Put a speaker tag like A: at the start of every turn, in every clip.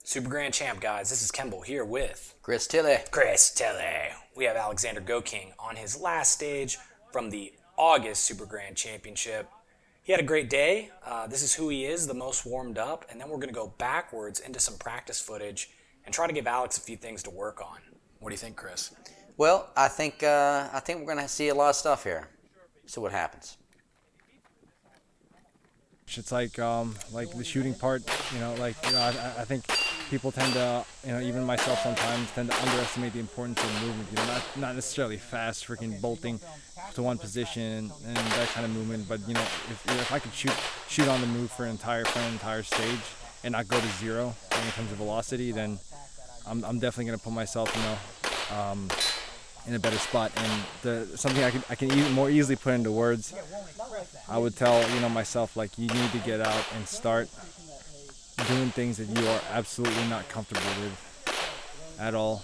A: Super Grand Champ, guys. This is Kemble here with
B: Tilley.
A: Chris Tilley. We have Alexander Goking on his last stage from the August Super Grand Championship. He had a great day. This is who he is, the most warmed up, and then we're going to go backwards into some practice footage and try to give Alex a few things to work on. What do you think, Chris?
B: Well, I think we're going to see a lot of stuff here. See what happens.
C: It's like the shooting part, I think people tend to, even myself sometimes, tend to underestimate the importance of movement. Not necessarily fast, freaking bolting to one position and that kind of movement. But if I could shoot on the move for an entire stage and not go to zero in terms of velocity, then I'm definitely gonna put myself, in a better spot. And something I can more easily put into words. I would tell myself, like, you need to get out and start doing things that you are absolutely not comfortable with at all.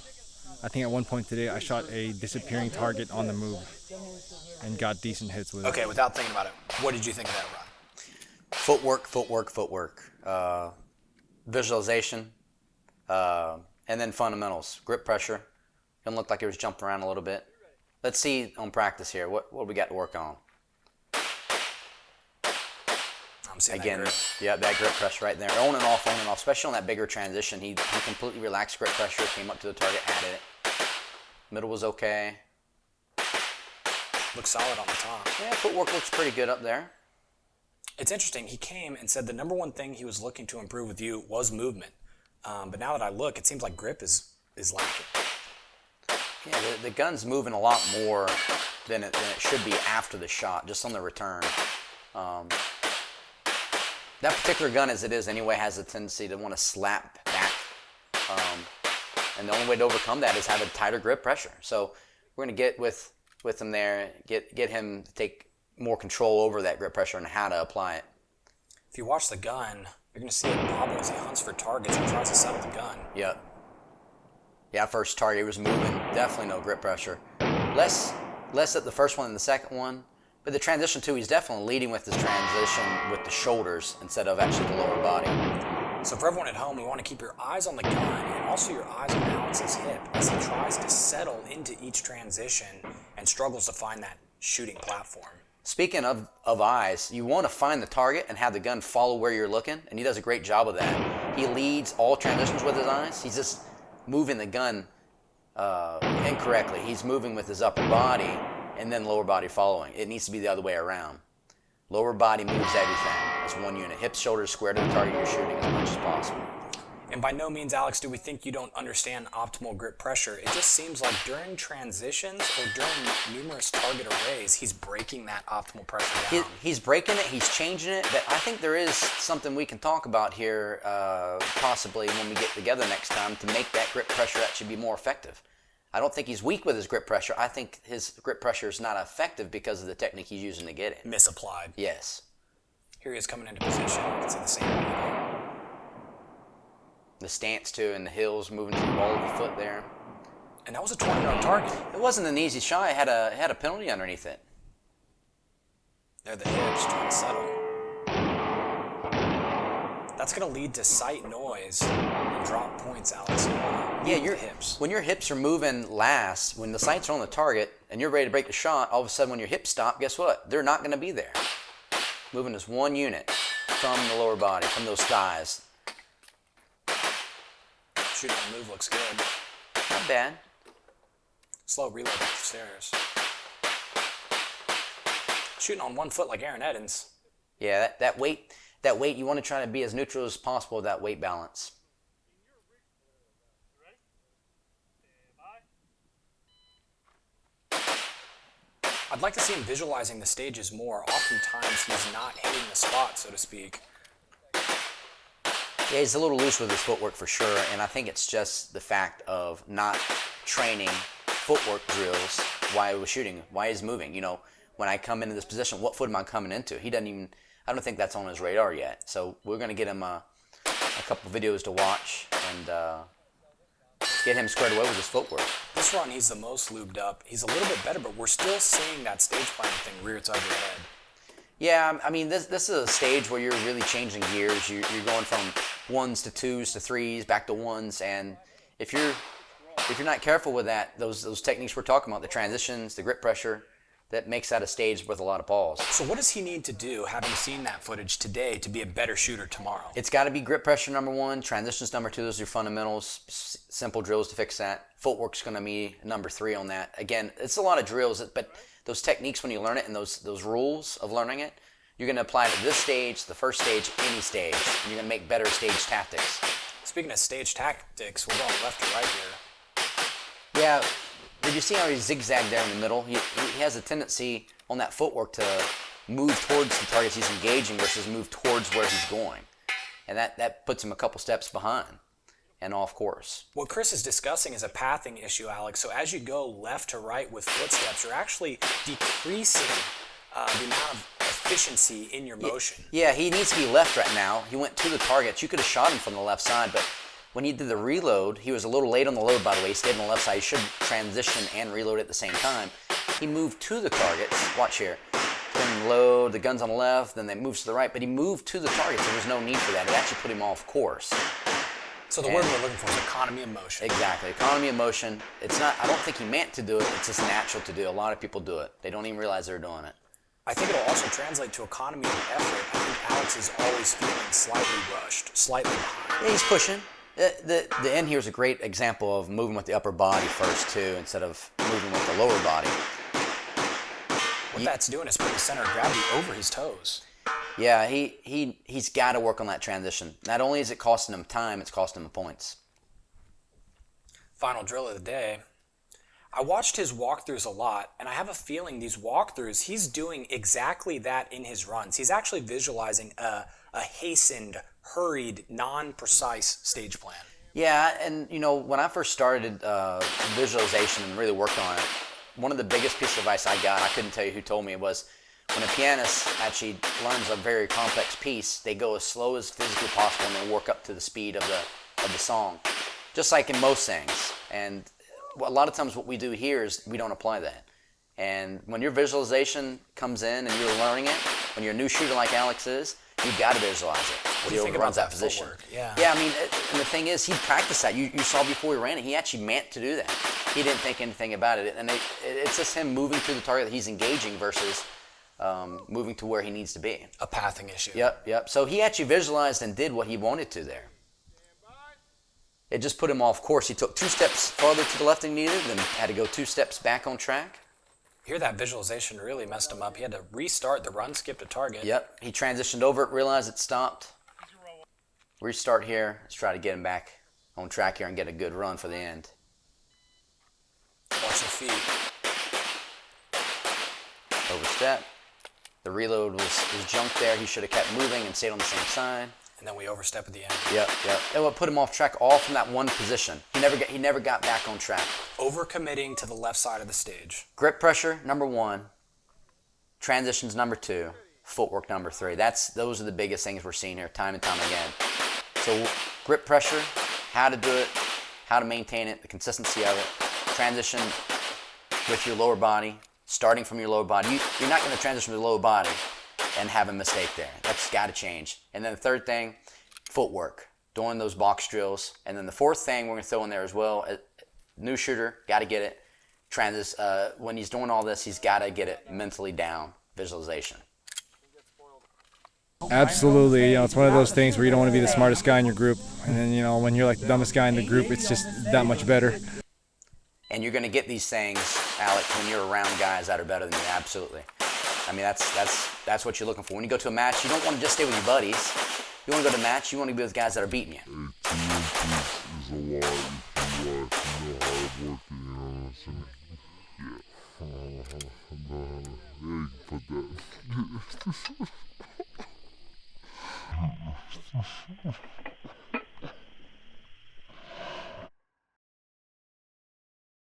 C: I think at one point today I shot a disappearing target on the move and got decent hits with it.
A: Okay, without thinking about it, what did you think of that run?
B: Footwork. Visualization, and then fundamentals. Grip pressure. Didn't look like he was jumping around a little bit. Let's see on practice here. What we got to work on?
A: I'm seeing
B: Again,
A: that grip.
B: yeah, that grip pressure right there. On and off, especially on that bigger transition. He completely relaxed grip pressure, came up to the target, added it. Middle was okay.
A: Looks solid on the top.
B: Yeah, footwork looks pretty good up there.
A: It's interesting. He came and said the number one thing he was looking to improve with you was movement. But now that I look, it seems like grip is lacking.
B: Yeah, the gun's moving a lot more than it should be after the shot, just on the return. That particular gun, as it is anyway, has a tendency to want to slap back. And the only way to overcome that is have a tighter grip pressure. So we're going to get with him there, get him to take more control over that grip pressure and how to apply it.
A: If you watch the gun, you're going to see it bobble as he hunts for targets and tries to settle the gun.
B: Yep. Yeah, first target was moving. Definitely no grip pressure. Less at the first one than the second one. But the transition too, he's definitely leading with his transition with the shoulders instead of actually the lower body.
A: So for everyone at home, we want to keep your eyes on the gun and also your eyes on Alex's hip as he tries to settle into each transition and struggles to find that shooting platform.
B: Speaking of eyes, you want to find the target and have the gun follow where you're looking, and he does a great job of that. He leads all transitions with his eyes. He's just moving the gun incorrectly. He's moving with his upper body and then lower body following. It needs to be the other way around. Lower body moves everything as one unit. Hips, shoulders square to the target you're shooting as much as possible.
A: And by no means, Alex, do we think you don't understand optimal grip pressure. It just seems like during transitions or during numerous target arrays, he's breaking that optimal pressure down.
B: He's breaking it, he's changing it, but I think there is something we can talk about here possibly when we get together next time to make that grip pressure actually be more effective. I don't think he's weak with his grip pressure. I think his grip pressure is not effective because of the technique he's using to get it.
A: Misapplied.
B: Yes.
A: Here he is coming into position. You can see the same angle.
B: The stance too, and the heels moving through the ball of the foot there.
A: And that was a 20-yard target.
B: It wasn't an easy shot. It had a penalty underneath it.
A: There the hips trying to settle. That's going to lead to sight noise and drop points, Alex.
B: Yeah, your
A: hips.
B: When your hips are moving last, when the sights are on the target and you're ready to break the shot, all of a sudden when your hips stop, guess what? They're not going to be there. Moving as one unit from the lower body, from those thighs.
A: Shooting on the move looks good.
B: Not bad.
A: Slow reload up the stairs. Shooting on one foot like Aaron Eddins.
B: Yeah, that weight, you want to try to be as neutral as possible with that weight balance.
A: I'd like to see him visualizing the stages more. Oftentimes he's not hitting the spot, so to speak.
B: Yeah, he's a little loose with his footwork for sure, and I think it's just the fact of not training footwork drills while he was shooting, while he's moving. When I come into this position, what foot am I coming into? He doesn't even, I don't think that's on his radar yet. So we're going to get him a couple videos to watch and get him squared away with his footwork.
A: This run, he's the most lubed up. He's a little bit better, but we're still seeing that stage planning thing rear its ugly head.
B: Yeah, I mean, this is a stage where you're really changing gears. You're going from ones to twos to threes, back to ones, and if you're not careful with that, those techniques we're talking about, the transitions, the grip pressure, that makes that a stage with a lot of balls.
A: So what does he need to do, having seen that footage today, to be a better shooter tomorrow?
B: It's got to be grip pressure number one, transitions number two. Those are your fundamentals, simple drills to fix that. Footwork's going to be number three on that. Again, it's a lot of drills, but those techniques, when you learn it, and those rules of learning it, you're going to apply it at this stage, the first stage, any stage. And you're going to make better stage tactics.
A: Speaking of stage tactics, we're going left to right here.
B: Yeah. Did you see how he zigzagged there in the middle? He has a tendency on that footwork to move towards the targets he's engaging versus move towards where he's going. And that puts him a couple steps behind and off course.
A: What Chris is discussing is a pathing issue, Alex. So as you go left to right with footsteps, you're actually decreasing the amount of efficiency in your motion.
B: Yeah, he needs to be left right now. He went to the targets. You could have shot him from the left side, but when he did the reload, he was a little late on the load, by the way. He stayed on the left side. He should transition and reload at the same time. He moved to the targets. Watch here. Then load, the gun's on the left, then they move to the right. But he moved to the targets. There was no need for that. It actually put him off course.
A: So the word we're looking for is economy of motion.
B: Exactly. Economy of motion. It's not, I don't think he meant to do it. It's just natural to do. A lot of people do it. They don't even realize they're doing it.
A: I think it'll also translate to economy of effort. I think Alex is always feeling slightly rushed, slightly behind.
B: Yeah, he's pushing. The end here is a great example of moving with the upper body first, too, instead of moving with the lower body.
A: What that's doing is putting the center of gravity over his toes.
B: Yeah, he's got to work on that transition. Not only is it costing him time, it's costing him points.
A: Final drill of the day. I watched his walkthroughs a lot, and I have a feeling these walkthroughs, he's doing exactly that in his runs. He's actually visualizing a hastened, hurried, non-precise stage plan.
B: Yeah, and when I first started visualization and really worked on it, one of the biggest pieces of advice I got, I couldn't tell you who told me, was when a pianist actually learns a very complex piece, they go as slow as physically possible and they work up to the speed of the song, just like in most things. And a lot of times what we do here is we don't apply that. And when your visualization comes in and you're learning it, when you're a new shooter like Alex is, you've got to visualize it.
A: What do you think about that position? Footwork?
B: Yeah, I mean, and the thing is, he practiced that. You saw before he ran it, he actually meant to do that. He didn't think anything about it. And it's just him moving to the target that he's engaging versus moving to where he needs to be.
A: A pathing issue.
B: Yep. So he actually visualized and did what he wanted to there. It just put him off course. He took 2 steps farther to the left than he needed, then had to go 2 steps back on track.
A: Here, that visualization really messed him up. He had to restart the run, skip to target.
B: Yep. He transitioned over it, realized it stopped. Restart here. Let's try to get him back on track here and get a good run for the end.
A: Watch your feet.
B: Overstep. The reload was junked there. He should have kept moving and stayed on the same side.
A: And then we overstep at the end.
B: Yep. And what put him off track all from that one position. He never got back on track.
A: Overcommitting to the left side of the stage.
B: Grip pressure, number 1. Transitions, number 2. Footwork, number 3. Those are the biggest things we're seeing here time and time again. So grip pressure, how to do it, how to maintain it, the consistency of it. Transition with your lower body, starting from your lower body. You're not going to transition with the lower body and have a mistake there. That's got to change. And then the third thing, footwork, doing those box drills. And then the fourth thing we're going to throw in there as well, new shooter, got to get it. When he's doing all this, he's got to get it mentally down, visualization.
C: Absolutely. It's one of those things where you don't want to be the smartest guy in your group. And then, when you're like the dumbest guy in the group, it's just that much better.
B: And you're going to get these things, Alex, when you're around guys that are better than you. Absolutely. I mean, that's what you're looking for. When you go to a match, you don't want to just stay with your buddies. You want to go to a match, you want to be with guys that are beating you.
D: Is a lot if you know how to work it, Yeah. Yeah, you can put that.